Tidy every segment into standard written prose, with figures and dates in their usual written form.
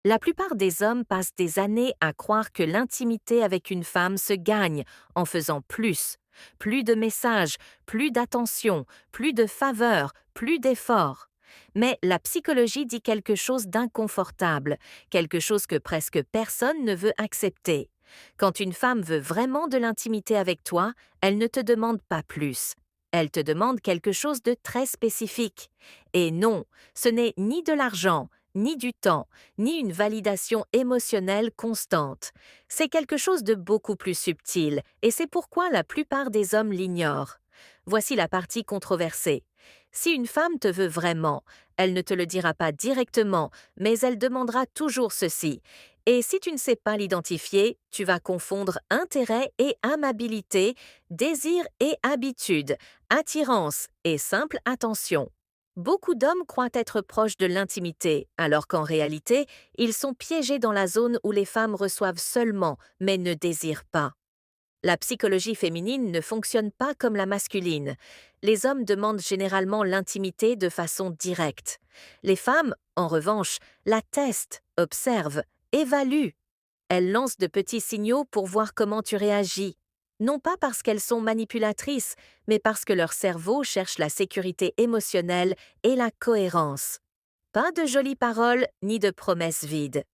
La plupart des hommes passent des années à croire que l'intimité avec une femme se gagne en faisant plus. Plus de messages, plus d'attention, plus de faveurs, plus d'efforts. Mais la psychologie dit quelque chose d'inconfortable, quelque chose que presque personne ne veut accepter. Quand une femme veut vraiment de l'intimité avec toi, elle ne te demande pas plus. Elle te demande quelque chose de très spécifique. Et non, ce n'est ni de l'argent, ni du temps, ni une validation émotionnelle constante. C'est quelque chose de beaucoup plus subtil, et c'est pourquoi la plupart des hommes l'ignorent. Voici la partie controversée. Si une femme te veut vraiment, elle ne te le dira pas directement, mais elle demandera toujours ceci. Et si tu ne sais pas l'identifier, tu vas confondre intérêt et amabilité, désir et habitude, attirance et simple attention. Beaucoup d'hommes croient être proches de l'intimité, alors qu'en réalité, ils sont piégés dans la zone où les femmes reçoivent seulement, mais ne désirent pas. La psychologie féminine ne fonctionne pas comme la masculine. Les hommes demandent généralement l'intimité de façon directe. Les femmes, en revanche, la testent, observent, évaluent. Elles lancent de petits signaux pour voir comment tu réagis. Non pas parce qu'elles sont manipulatrices, mais parce que leur cerveau cherche la sécurité émotionnelle et la cohérence. Pas de jolies paroles ni de promesses vides.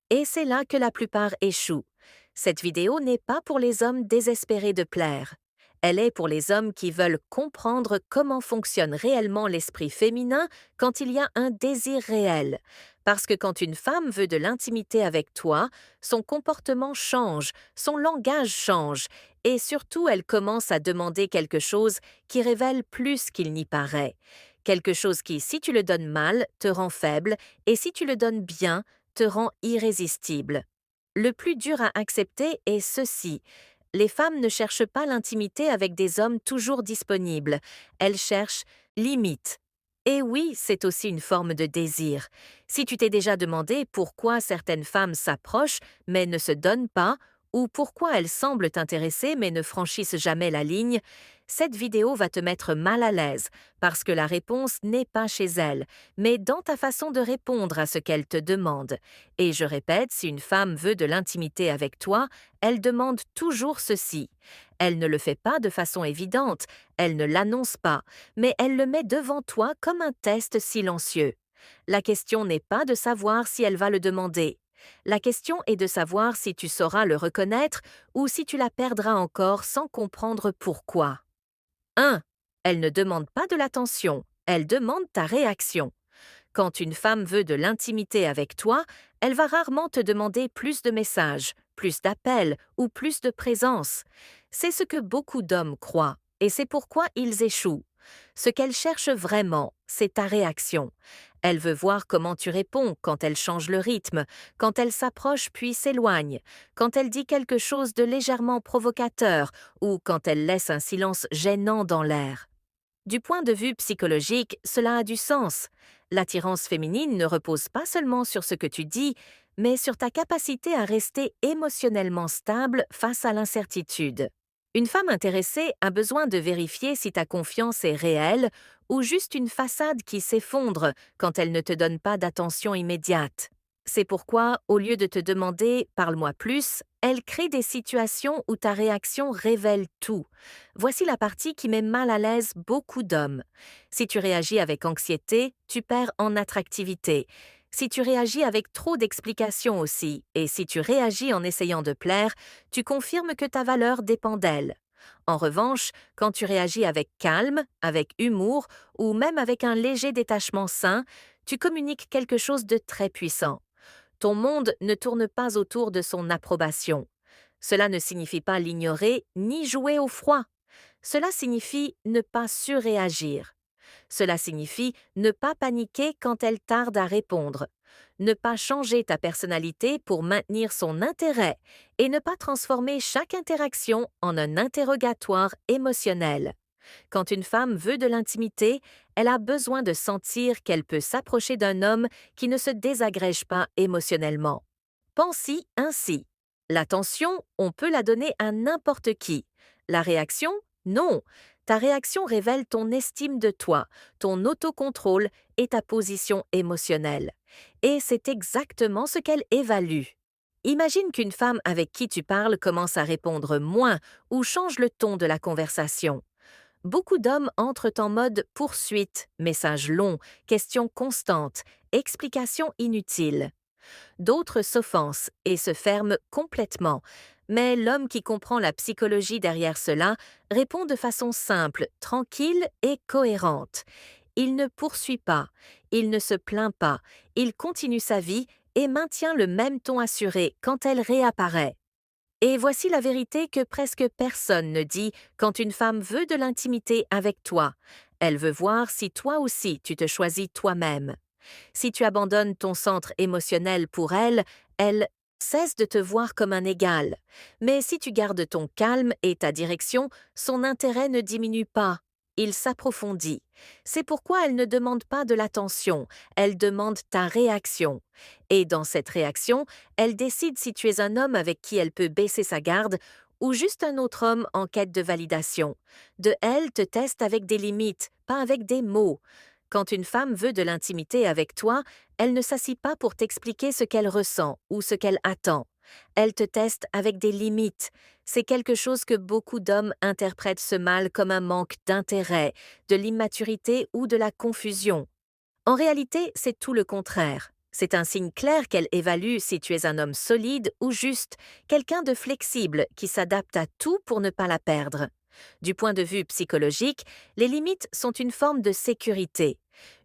Et c'est là que la plupart échouent. Cette vidéo n'est pas pour les hommes désespérés de plaire. Elle est pour les hommes qui veulent comprendre comment fonctionne réellement l'esprit féminin quand il y a un désir réel. Parce que quand une femme veut de l'intimité avec toi, son comportement change, son langage change, et surtout elle commence à demander quelque chose qui révèle plus qu'il n'y paraît. Quelque chose qui, si tu le donnes mal, te rend faible, et si tu le donnes bien, te rend irrésistible. Le plus dur à accepter est ceci. Les femmes ne cherchent pas l'intimité avec des hommes toujours disponibles. Elles cherchent limite. Et oui, c'est aussi une forme de désir. Si tu t'es déjà demandé pourquoi certaines femmes s'approchent mais ne se donnent pas, ou pourquoi elles semblent t'intéresser mais ne franchissent jamais la ligne, cette vidéo va te mettre mal à l'aise parce que la réponse n'est pas chez elles, mais dans ta façon de répondre à ce qu'elles te demandent. Et je répète, si une femme veut de l'intimité avec toi, elle demande toujours ceci. Elle ne le fait pas de façon évidente, elle ne l'annonce pas, mais elle le met devant toi comme un test silencieux. La question n'est pas de savoir si elle va le demander. La question est de savoir si tu sauras le reconnaître ou si tu la perdras encore sans comprendre pourquoi. 1. Elle ne demande pas de l'attention, elle demande ta réaction. Quand une femme veut de l'intimité avec toi, elle va rarement te demander plus de messages, plus d'appels ou plus de présence. C'est ce que beaucoup d'hommes croient, et c'est pourquoi ils échouent. Ce qu'elle cherche vraiment, c'est ta réaction. Elle veut voir comment tu réponds quand elle change le rythme, quand elle s'approche puis s'éloigne, quand elle dit quelque chose de légèrement provocateur ou quand elle laisse un silence gênant dans l'air. Du point de vue psychologique, cela a du sens. L'attirance féminine ne repose pas seulement sur ce que tu dis, mais sur ta capacité à rester émotionnellement stable face à l'incertitude. Une femme intéressée a besoin de vérifier si ta confiance est réelle ou juste une façade qui s'effondre quand elle ne te donne pas d'attention immédiate. C'est pourquoi, au lieu de te demander «parle-moi plus», elle crée des situations où ta réaction révèle tout. Voici la partie qui met mal à l'aise beaucoup d'hommes. Si tu réagis avec anxiété, tu perds en attractivité. Si tu réagis avec trop d'explications aussi, et si tu réagis en essayant de plaire, tu confirmes que ta valeur dépend d'elle. En revanche, quand tu réagis avec calme, avec humour ou même avec un léger détachement sain, tu communiques quelque chose de très puissant. Ton monde ne tourne pas autour de son approbation. Cela ne signifie pas l'ignorer ni jouer au froid. Cela signifie ne pas surréagir. Cela signifie ne pas paniquer quand elle tarde à répondre, ne pas changer ta personnalité pour maintenir son intérêt et ne pas transformer chaque interaction en un interrogatoire émotionnel. Quand une femme veut de l'intimité, elle a besoin de sentir qu'elle peut s'approcher d'un homme qui ne se désagrège pas émotionnellement. Pense-y ainsi. L'attention, on peut la donner à n'importe qui. La réaction, non. Ta réaction révèle ton estime de toi, ton autocontrôle et ta position émotionnelle. Et c'est exactement ce qu'elle évalue. Imagine qu'une femme avec qui tu parles commence à répondre moins ou change le ton de la conversation. Beaucoup d'hommes entrent en mode poursuite, messages longs, questions constantes, explications inutiles. D'autres s'offensent et se ferment complètement. Mais l'homme qui comprend la psychologie derrière cela répond de façon simple, tranquille et cohérente. Il ne poursuit pas, il ne se plaint pas, il continue sa vie et maintient le même ton assuré quand elle réapparaît. Et voici la vérité que presque personne ne dit quand une femme veut de l'intimité avec toi. Elle veut voir si toi aussi tu te choisis toi-même. Si tu abandonnes ton centre émotionnel pour elle, elle cesse de te voir comme un égal. Mais si tu gardes ton calme et ta direction, son intérêt ne diminue pas. Il s'approfondit. C'est pourquoi elle ne demande pas de l'attention, elle demande ta réaction. Et dans cette réaction, elle décide si tu es un homme avec qui elle peut baisser sa garde ou juste un autre homme en quête de validation. De elle te teste avec des limites, pas avec des mots. Quand une femme veut de l'intimité avec toi, elle ne s'assit pas pour t'expliquer ce qu'elle ressent ou ce qu'elle attend. Elle te teste avec des limites. C'est quelque chose que beaucoup d'hommes interprètent ce mal comme un manque d'intérêt, de l'immaturité ou de la confusion. En réalité, c'est tout le contraire. C'est un signe clair qu'elle évalue si tu es un homme solide ou juste, quelqu'un de flexible qui s'adapte à tout pour ne pas la perdre. Du point de vue psychologique, les limites sont une forme de sécurité.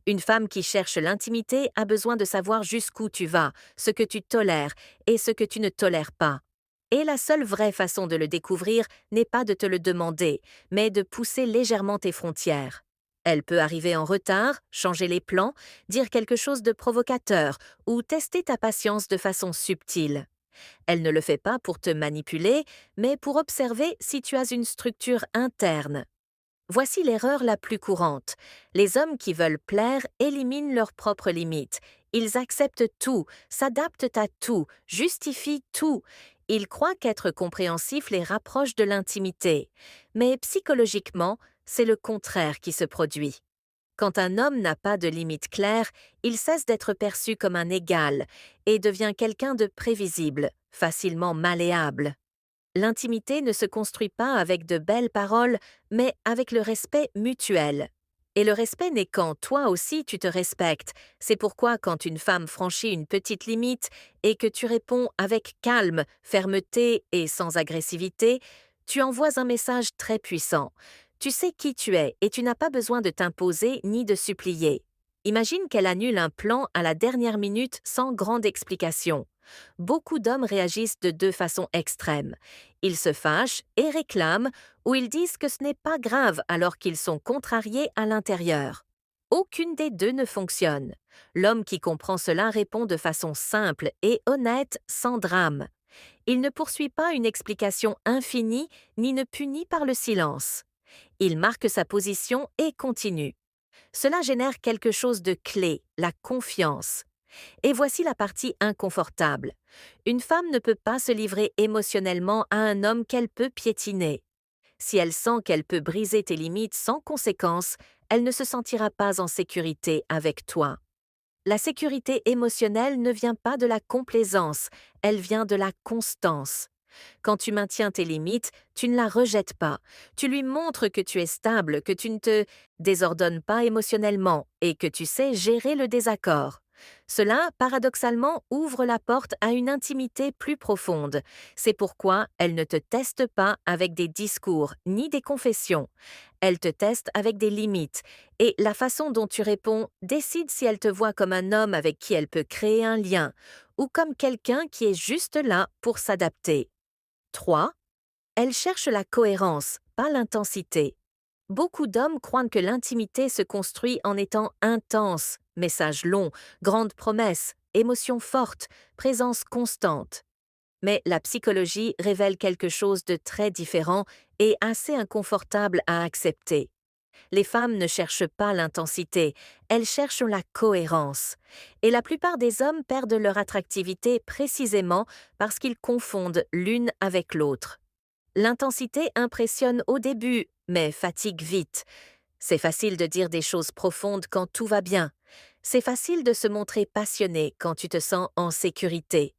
Une femme qui cherche l'intimité a besoin de savoir jusqu'où tu vas, ce que tu tolères et ce que tu ne tolères pas. Et la seule vraie façon de le découvrir n'est pas de te le demander, mais de pousser légèrement tes frontières. Elle peut arriver en retard, changer les plans, dire quelque chose de provocateur ou tester ta patience de façon subtile. Elle ne le fait pas pour te manipuler, mais pour observer si tu as une structure interne. Voici l'erreur la plus courante. Les hommes qui veulent plaire éliminent leurs propres limites. Ils acceptent tout, s'adaptent à tout, justifient tout. Ils croient qu'être compréhensif les rapproche de l'intimité. Mais psychologiquement, c'est le contraire qui se produit. Quand un homme n'a pas de limites claires, il cesse d'être perçu comme un égal et devient quelqu'un de prévisible, facilement malléable. L'intimité ne se construit pas avec de belles paroles, mais avec le respect mutuel. Et le respect n'est quand toi aussi tu te respectes. C'est pourquoi quand une femme franchit une petite limite et que tu réponds avec calme, fermeté et sans agressivité, tu envoies un message très puissant. Tu sais qui tu es et tu n'as pas besoin de t'imposer ni de supplier. Imagine qu'elle annule un plan à la dernière minute sans grande explication. Beaucoup d'hommes réagissent de deux façons extrêmes. Ils se fâchent et réclament, ou ils disent que ce n'est pas grave alors qu'ils sont contrariés à l'intérieur. Aucune des deux ne fonctionne. L'homme qui comprend cela répond de façon simple et honnête, sans drame. Il ne poursuit pas une explication infinie ni ne punit par le silence. Il marque sa position et continue. Cela génère quelque chose de clé, la confiance. Et voici la partie inconfortable. Une femme ne peut pas se livrer émotionnellement à un homme qu'elle peut piétiner. Si elle sent qu'elle peut briser tes limites sans conséquence, elle ne se sentira pas en sécurité avec toi. La sécurité émotionnelle ne vient pas de la complaisance, elle vient de la constance. Quand tu maintiens tes limites, tu ne la rejettes pas. Tu lui montres que tu es stable, que tu ne te désordonnes pas émotionnellement et que tu sais gérer le désaccord. Cela, paradoxalement, ouvre la porte à une intimité plus profonde. C'est pourquoi elle ne te teste pas avec des discours ni des confessions. Elle te teste avec des limites. Et la façon dont tu réponds décide si elle te voit comme un homme avec qui elle peut créer un lien ou comme quelqu'un qui est juste là pour s'adapter. 3. Elle cherche la cohérence, pas l'intensité. Beaucoup d'hommes croient que l'intimité se construit en étant intense, messages longs, grandes promesses, émotions fortes, présence constante. Mais la psychologie révèle quelque chose de très différent et assez inconfortable à accepter. Les femmes ne cherchent pas l'intensité, elles cherchent la cohérence. Et la plupart des hommes perdent leur attractivité précisément parce qu'ils confondent l'une avec l'autre. L'intensité impressionne au début, mais fatigue vite. C'est facile de dire des choses profondes quand tout va bien. C'est facile de se montrer passionné quand tu te sens en sécurité.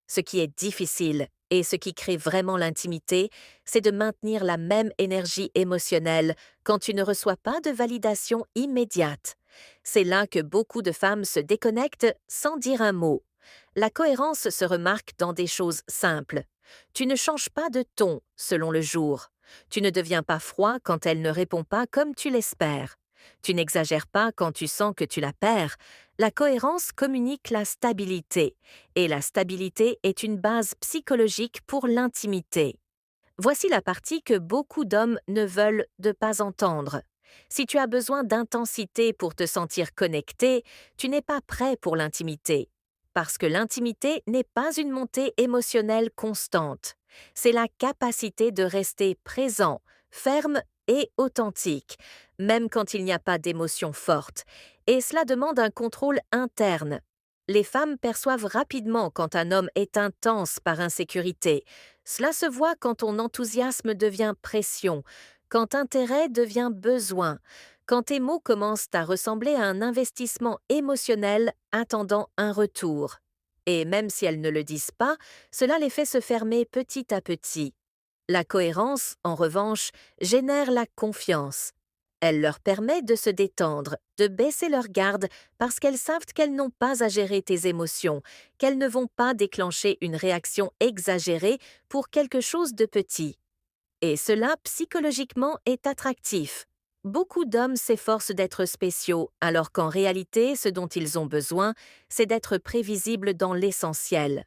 Ce qui est difficile et ce qui crée vraiment l'intimité, c'est de maintenir la même énergie émotionnelle quand tu ne reçois pas de validation immédiate. C'est là que beaucoup de femmes se déconnectent sans dire un mot. La cohérence se remarque dans des choses simples. Tu ne changes pas de ton selon le jour. Tu ne deviens pas froid quand elle ne répond pas comme tu l'espères. Tu n'exagères pas quand tu sens que tu la perds. La cohérence communique la stabilité, et la stabilité est une base psychologique pour l'intimité. Voici la partie que beaucoup d'hommes ne veulent de pas entendre. Si tu as besoin d'intensité pour te sentir connecté, tu n'es pas prêt pour l'intimité. Parce que l'intimité n'est pas une montée émotionnelle constante. C'est la capacité de rester présent, ferme et authentique, même quand il n'y a pas d'émotion forte. Et cela demande un contrôle interne. Les femmes perçoivent rapidement quand un homme est intense par insécurité. Cela se voit quand ton enthousiasme devient pression, quand intérêt devient besoin, quand tes mots commencent à ressembler à un investissement émotionnel attendant un retour. Et même si elles ne le disent pas, cela les fait se fermer petit à petit. La cohérence, en revanche, génère la confiance. Elle leur permet de se détendre, de baisser leur garde parce qu'elles savent qu'elles n'ont pas à gérer tes émotions, qu'elles ne vont pas déclencher une réaction exagérée pour quelque chose de petit. Et cela, psychologiquement, est attractif. Beaucoup d'hommes s'efforcent d'être spéciaux, alors qu'en réalité, ce dont ils ont besoin, c'est d'être prévisibles dans l'essentiel.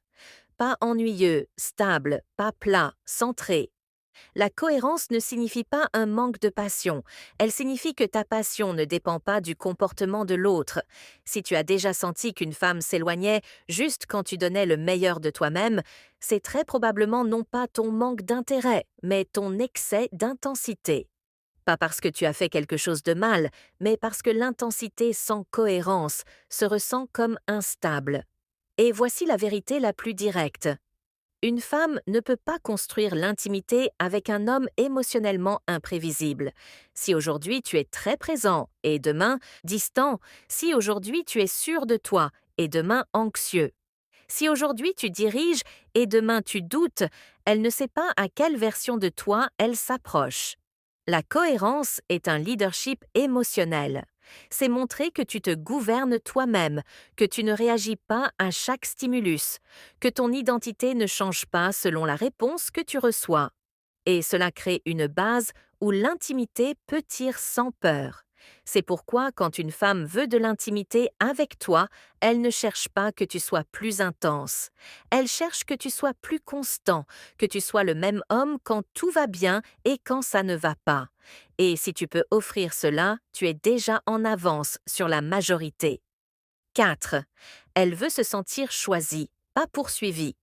Pas ennuyeux, stable, pas plat, centré. La cohérence ne signifie pas un manque de passion, elle signifie que ta passion ne dépend pas du comportement de l'autre. Si tu as déjà senti qu'une femme s'éloignait juste quand tu donnais le meilleur de toi-même, c'est très probablement non pas ton manque d'intérêt, mais ton excès d'intensité. Pas parce que tu as fait quelque chose de mal, mais parce que l'intensité sans cohérence se ressent comme instable. Et voici la vérité la plus directe. Une femme ne peut pas construire l'intimité avec un homme émotionnellement imprévisible. Si aujourd'hui tu es très présent et demain distant, si aujourd'hui tu es sûr de toi et demain anxieux, si aujourd'hui tu diriges et demain tu doutes, elle ne sait pas à quelle version de toi elle s'approche. La cohérence est un leadership émotionnel. C'est montrer que tu te gouvernes toi-même, que tu ne réagis pas à chaque stimulus, que ton identité ne change pas selon la réponse que tu reçois. Et cela crée une base où l'intimité peut tirer sans peur. C'est pourquoi quand une femme veut de l'intimité avec toi, elle ne cherche pas que tu sois plus intense. Elle cherche que tu sois plus constant, que tu sois le même homme quand tout va bien et quand ça ne va pas. Et si tu peux offrir cela, tu es déjà en avance sur la majorité. 4. Elle veut se sentir choisie, pas poursuivie.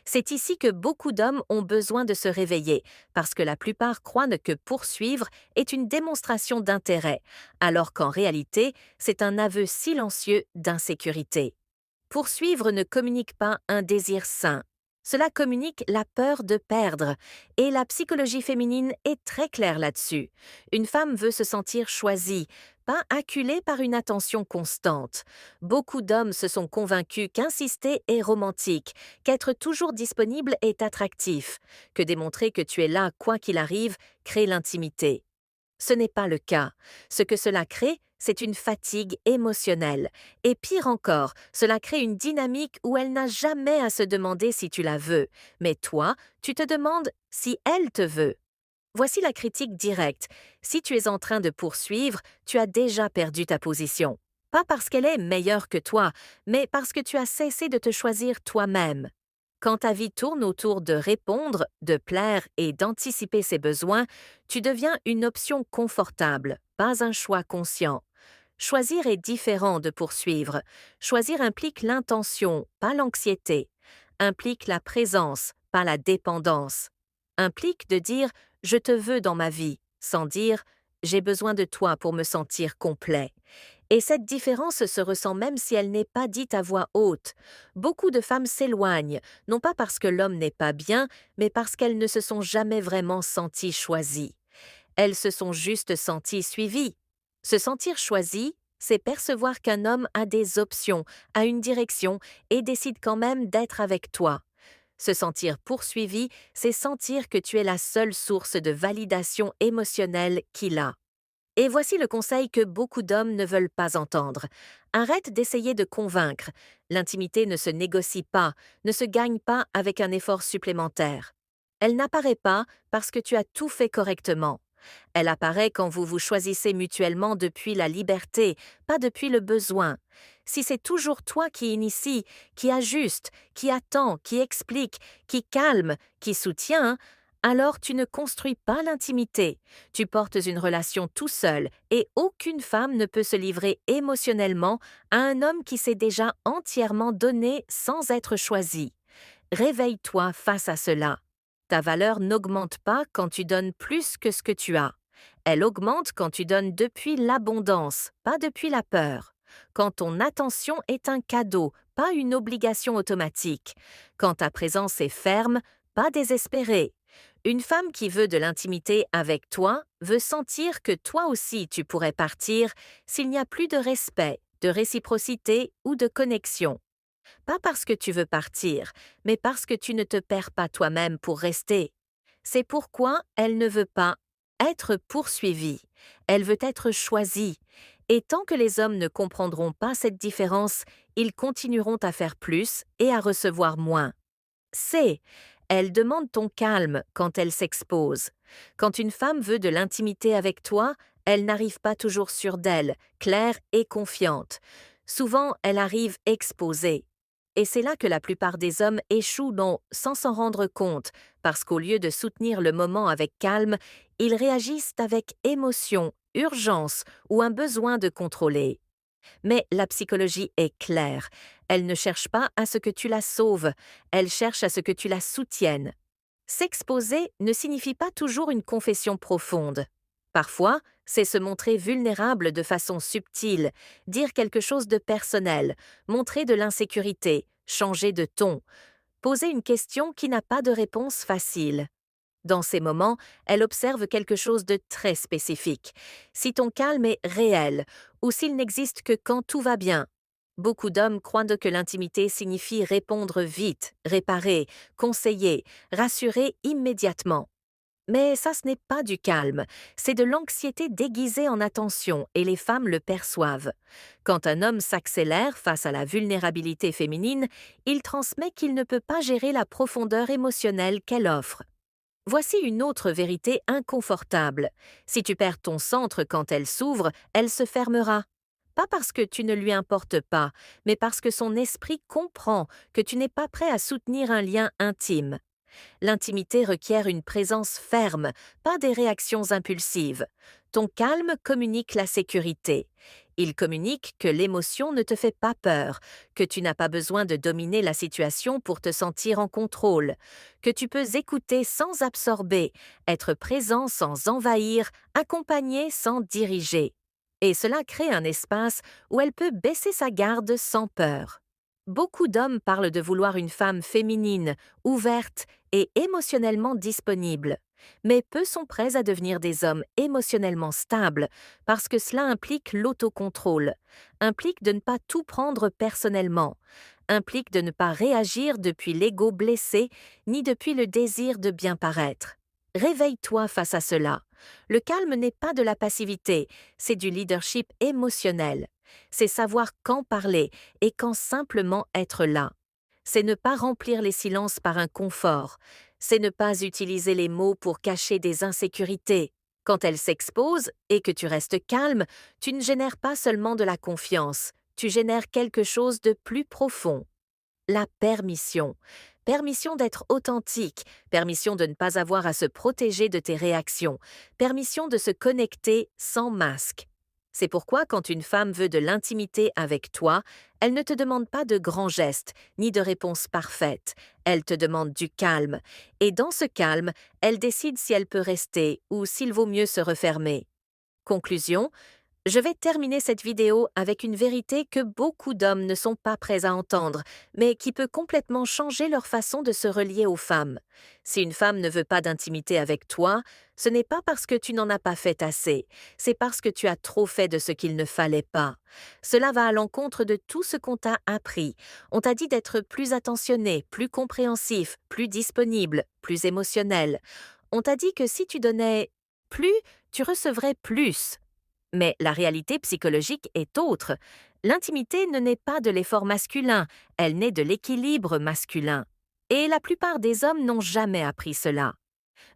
C'est ici que beaucoup d'hommes ont besoin de se réveiller, parce que la plupart croient que poursuivre est une démonstration d'intérêt, alors qu'en réalité, c'est un aveu silencieux d'insécurité. Poursuivre ne communique pas un désir sain. Cela communique la peur de perdre, et la psychologie féminine est très claire là-dessus. Une femme veut se sentir choisie, pas acculée par une attention constante. Beaucoup d'hommes se sont convaincus qu'insister est romantique, qu'être toujours disponible est attractif, que démontrer que tu es là quoi qu'il arrive crée l'intimité. Ce n'est pas le cas. Ce que cela crée, c'est une fatigue émotionnelle. Et pire encore, cela crée une dynamique où elle n'a jamais à se demander si tu la veux, mais toi, tu te demandes si elle te veut. Voici la critique directe. Si tu es en train de poursuivre, tu as déjà perdu ta position. Pas parce qu'elle est meilleure que toi, mais parce que tu as cessé de te choisir toi-même. Quand ta vie tourne autour de répondre, de plaire et d'anticiper ses besoins, tu deviens une option confortable, pas un choix conscient. Choisir est différent de poursuivre. Choisir implique l'intention, pas l'anxiété. Implique la présence, pas la dépendance. Implique de dire je te veux dans ma vie, sans dire j'ai besoin de toi pour me sentir complet. Et cette différence se ressent même si elle n'est pas dite à voix haute. Beaucoup de femmes s'éloignent, non pas parce que l'homme n'est pas bien, mais parce qu'elles ne se sont jamais vraiment senties choisies. Elles se sont juste senties suivies. Se sentir choisie, c'est percevoir qu'un homme a des options, a une direction et décide quand même d'être avec toi. Se sentir poursuivi, c'est sentir que tu es la seule source de validation émotionnelle qu'il a. Et voici le conseil que beaucoup d'hommes ne veulent pas entendre. Arrête d'essayer de convaincre. L'intimité ne se négocie pas, ne se gagne pas avec un effort supplémentaire. Elle n'apparaît pas parce que tu as tout fait correctement. Elle apparaît quand vous vous choisissez mutuellement depuis la liberté, pas depuis le besoin. Si c'est toujours toi qui initie, qui ajuste, qui attend, qui explique, qui calme, qui soutient, alors tu ne construis pas l'intimité. Tu portes une relation tout seul et aucune femme ne peut se livrer émotionnellement à un homme qui s'est déjà entièrement donné sans être choisi. Réveille-toi face à cela. Ta valeur n'augmente pas quand tu donnes plus que ce que tu as. Elle augmente quand tu donnes depuis l'abondance, pas depuis la peur. Quand ton attention est un cadeau, pas une obligation automatique. Quand ta présence est ferme, pas désespérée. Une femme qui veut de l'intimité avec toi veut sentir que toi aussi tu pourrais partir s'il n'y a plus de respect, de réciprocité ou de connexion. Pas parce que tu veux partir, mais parce que tu ne te perds pas toi-même pour rester. C'est pourquoi elle ne veut pas être poursuivie, elle veut être choisie. Et tant que les hommes ne comprendront pas cette différence, ils continueront à faire plus et à recevoir moins. C'est, elle demande ton calme quand elle s'expose. Quand une femme veut de l'intimité avec toi, elle n'arrive pas toujours sûre d'elle, claire et confiante. Souvent, elle arrive exposée. Et c'est là que la plupart des hommes échouent sans s'en rendre compte, parce qu'au lieu de soutenir le moment avec calme, ils réagissent avec émotion, urgence ou un besoin de contrôler. Mais la psychologie est claire. Elle ne cherche pas à ce que tu la sauves, elle cherche à ce que tu la soutiennes. S'exposer ne signifie pas toujours une confession profonde. Parfois, c'est se montrer vulnérable de façon subtile, dire quelque chose de personnel, montrer de l'insécurité, changer de ton, poser une question qui n'a pas de réponse facile. Dans ces moments, elle observe quelque chose de très spécifique. Si ton calme est réel ou s'il n'existe que quand tout va bien. Beaucoup d'hommes croient que l'intimité signifie répondre vite, réparer, conseiller, rassurer immédiatement. Mais ça, ce n'est pas du calme, c'est de l'anxiété déguisée en attention et les femmes le perçoivent. Quand un homme s'accélère face à la vulnérabilité féminine, il transmet qu'il ne peut pas gérer la profondeur émotionnelle qu'elle offre. Voici une autre vérité inconfortable. Si tu perds ton centre quand elle s'ouvre, elle se fermera. Pas parce que tu ne lui importes pas, mais parce que son esprit comprend que tu n'es pas prêt à soutenir un lien intime. L'intimité requiert une présence ferme, pas des réactions impulsives. Ton calme communique la sécurité. Il communique que l'émotion ne te fait pas peur, que tu n'as pas besoin de dominer la situation pour te sentir en contrôle, que tu peux écouter sans absorber, être présent sans envahir, accompagner sans diriger. Et cela crée un espace où elle peut baisser sa garde sans peur. Beaucoup d'hommes parlent de vouloir une femme féminine, ouverte et émotionnellement disponible. Mais peu sont prêts à devenir des hommes émotionnellement stables, parce que cela implique l'autocontrôle, implique de ne pas tout prendre personnellement, implique de ne pas réagir depuis l'ego blessé, ni depuis le désir de bien paraître. Réveille-toi face à cela. Le calme n'est pas de la passivité, c'est du leadership émotionnel. C'est savoir quand parler et quand simplement être là. C'est ne pas remplir les silences par un confort. C'est ne pas utiliser les mots pour cacher des insécurités. Quand elles s'exposent et que tu restes calme, tu ne génères pas seulement de la confiance, tu génères quelque chose de plus profond. La permission. Permission d'être authentique, permission de ne pas avoir à se protéger de tes réactions, permission de se connecter sans masque. C'est pourquoi quand une femme veut de l'intimité avec toi, elle ne te demande pas de grands gestes, ni de réponses parfaites. Elle te demande du calme. Et dans ce calme, elle décide si elle peut rester ou s'il vaut mieux se refermer. Conclusion, Je vais terminer cette vidéo avec une vérité que beaucoup d'hommes ne sont pas prêts à entendre, mais qui peut complètement changer leur façon de se relier aux femmes. Si une femme ne veut pas d'intimité avec toi, ce n'est pas parce que tu n'en as pas fait assez, c'est parce que tu as trop fait de ce qu'il ne fallait pas. Cela va à l'encontre de tout ce qu'on t'a appris. On t'a dit d'être plus attentionné, plus compréhensif, plus disponible, plus émotionnel. On t'a dit que si tu donnais plus, tu recevrais plus. Mais la réalité psychologique est autre. L'intimité ne naît pas de l'effort masculin, elle naît de l'équilibre masculin. Et la plupart des hommes n'ont jamais appris cela.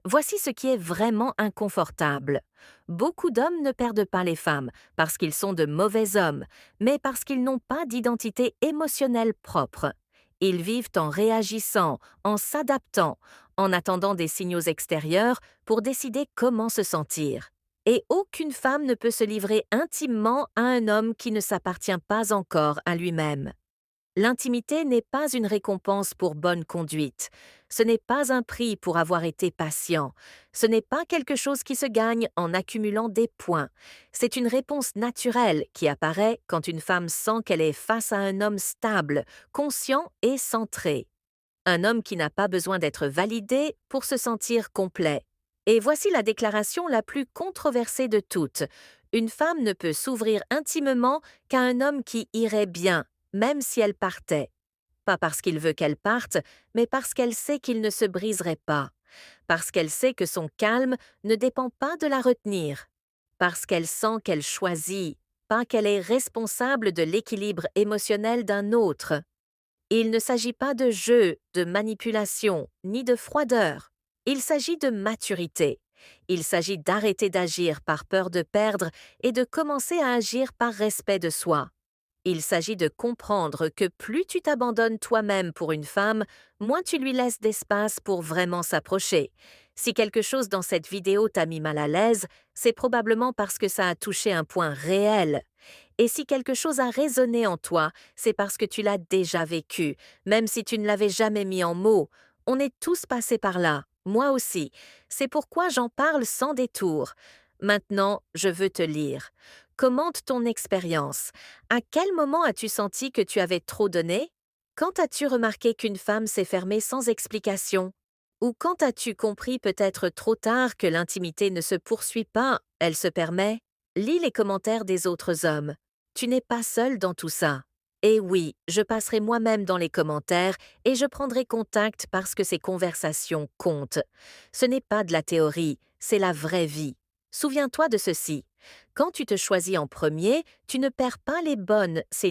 Voici ce qui est vraiment inconfortable. Beaucoup d'hommes ne perdent pas les femmes parce qu'ils sont de mauvais hommes, mais parce qu'ils n'ont pas d'identité émotionnelle propre. Ils vivent en réagissant, en s'adaptant, en attendant des signaux extérieurs pour décider comment se sentir. Et aucune femme ne peut se livrer intimement à un homme qui ne s'appartient pas encore à lui-même. L'intimité n'est pas une récompense pour bonne conduite. Ce n'est pas un prix pour avoir été patient. Ce n'est pas quelque chose qui se gagne en accumulant des points. C'est une réponse naturelle qui apparaît quand une femme sent qu'elle est face à un homme stable, conscient et centré. Un homme qui n'a pas besoin d'être validé pour se sentir complet. Et voici la déclaration la plus controversée de toutes. Une femme ne peut s'ouvrir intimement qu'à un homme qui irait bien, même si elle partait. Pas parce qu'il veut qu'elle parte, mais parce qu'elle sait qu'il ne se briserait pas. Parce qu'elle sait que son calme ne dépend pas de la retenir. Parce qu'elle sent qu'elle choisit, pas qu'elle est responsable de l'équilibre émotionnel d'un autre. Il ne s'agit pas de jeu, de manipulation, ni de froideur. Il s'agit de maturité. Il s'agit d'arrêter d'agir par peur de perdre et de commencer à agir par respect de soi. Il s'agit de comprendre que plus tu t'abandonnes toi-même pour une femme, moins tu lui laisses d'espace pour vraiment s'approcher. Si quelque chose dans cette vidéo t'a mis mal à l'aise, c'est probablement parce que ça a touché un point réel. Et si quelque chose a résonné en toi, c'est parce que tu l'as déjà vécu, même si tu ne l'avais jamais mis en mots. On est tous passés par là, moi aussi. C'est pourquoi j'en parle sans détour. Maintenant, je veux te lire. Commente ton expérience. À quel moment as-tu senti que tu avais trop donné? Quand as-tu remarqué qu'une femme s'est fermée sans explication? Ou quand as-tu compris peut-être trop tard que l'intimité ne se poursuit pas, elle se permet? Lis les commentaires des autres hommes. Tu n'es pas seul dans tout ça. Et oui, je passerai moi-même dans les commentaires et je prendrai contact parce que ces conversations comptent. Ce n'est pas de la théorie, c'est la vraie vie. Souviens-toi de ceci. Quand tu te choisis en premier, tu ne perds pas les bonnes, c'est